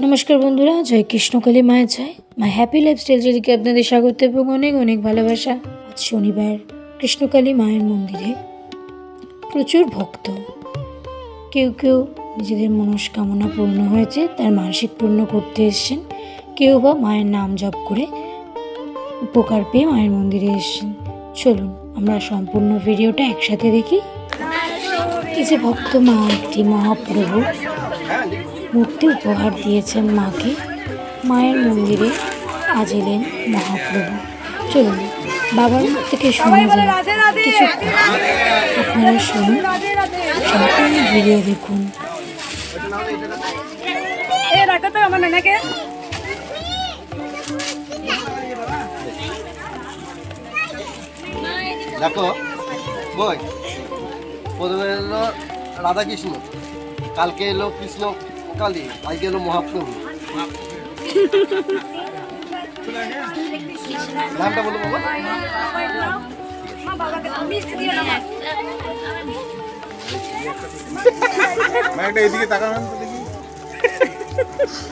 नमस्कार बंधुरा जय कृष्णकाली माय जय माय हैप्पी लाइफस्टाइल जेदिके आपनादेर स्वागत एबं अनेक अनेक भालोबासा। आज शनिवार कृष्णकाली मायेर मंदिरे प्रचुर भक्त केउ केउ निजेदेर मनस्कामना पूर्ण हयेछे तार मानसिक पूर्ण करते एसेछेन, केउ बा मायेर नाम जप करे उपकार पेये मायेर मंदिरे एसेछेन। चलुन आमरा सम्पूर्ण भिडियोटा एकसाथे देखी। এই যে ভক্ত মা একটি মহাপ্রভু মূর্তি উপহার দিয়েছেন মাকে। মায়ের মন্দিরে আজ এলেন মহাপ্রভু। চলুন বাবার মুখ থেকে শোনা যায় কিছু আপনারা শুনুন, সম্পূর্ণ ভিডিও দেখুন। দেখো বই প্রথমে এলো রাধাকৃষ্ণ, কালকে এলো কৃষ্ণ কালী, আজকে এলো মহাপ্রভু। নামটা বলো বাবা।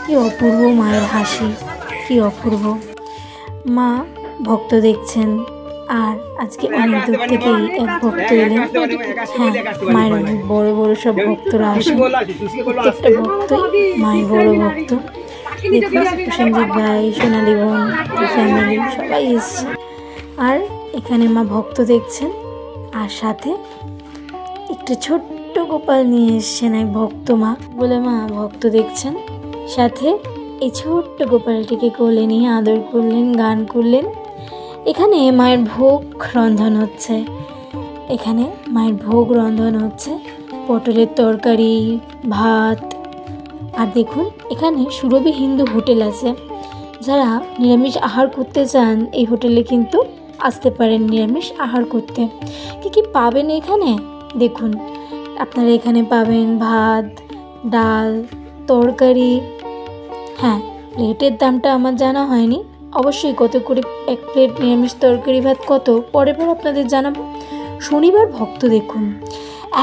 কি অপূর্ব মায়ের হাসি, কি অপূর্ব। মা ভক্ত দেখছেন, আর আজকে অনেক দূর থেকেই এক ভক্ত এলেন। হ্যাঁ, মায়ের অনেক বড় বড় সব ভক্তরা আসেন, প্রত্যেকটা ভক্তই মায়ের বড় ভক্ত। দেখুন সঞ্জীব ভাই, সোনালী বোন, ফ্যামিলি সবাই এসছে। আর এখানে মা ভক্ত দেখছেন, আর সাথে একটা ছোট্ট গোপাল নিয়ে এসছেন এক ভক্ত মা বলে মা ভক্ত দেখছেন। সাথে এই ছোট্ট গোপালটিকে কোলে নিয়ে আদর করলেন, গান করলেন। এখানে মায়ের ভোগ রন্ধন হচ্ছে, এখানে মায়ের ভোগ রন্ধন হচ্ছে, পটলের তরকারি, ভাত। আর দেখুন এখানে সুরভি হিন্দু হোটেল আছে, যারা নিরামিষ আহার করতে চান এই হোটেলে কিন্তু আসতে পারেন নিরামিষ আহার করতে। কি কি পাবেন এখানে দেখুন, আপনারা এখানে পাবেন ভাত, ডাল, তরকারি। হ্যাঁ, প্লেটের দামটা আমার জানা হয়নি, অবশ্যই কত করে এক প্লেট নিরামিষ তরকারি ভাত কত পরে আপনাদের জানাবো। শনিবার ভক্ত দেখুন,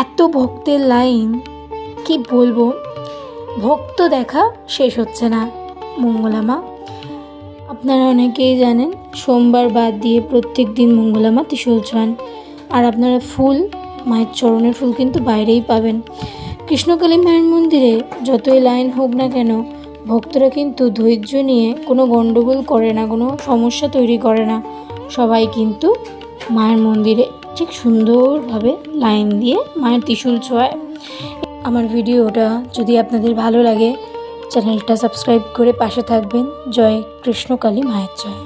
এত ভক্তের লাইন কি বলবো, ভক্ত দেখা শেষ হচ্ছে না। মঙ্গলা মা আপনারা অনেকেই জানেন সোমবার বাদ দিয়ে প্রত্যেক দিন মঙ্গলা মা ত্রিশূল ছোঁয়ান। আর আপনারা ফুল, মায়ের চরণের ফুল কিন্তু বাইরেই পাবেন। কৃষ্ণকালী মায়ের মন্দিরে যতই লাইন হোক না কেন, ভক্তরা কিন্তু ধৈর্য নিয়ে কোনো গণ্ডগোল করে না, কোনো সমস্যা তৈরি করে না। সবাই কিন্তু মায়ের মন্দিরে ঠিক সুন্দরভাবে লাইন দিয়ে মায়ের ত্রিশূল ছোঁয়ায়। আমার ভিডিওটা যদি আপনাদের ভালো লাগে চ্যানেলটা সাবস্ক্রাইব করে পাশে থাকবেন। জয় কৃষ্ণকালী মায়ের জয়।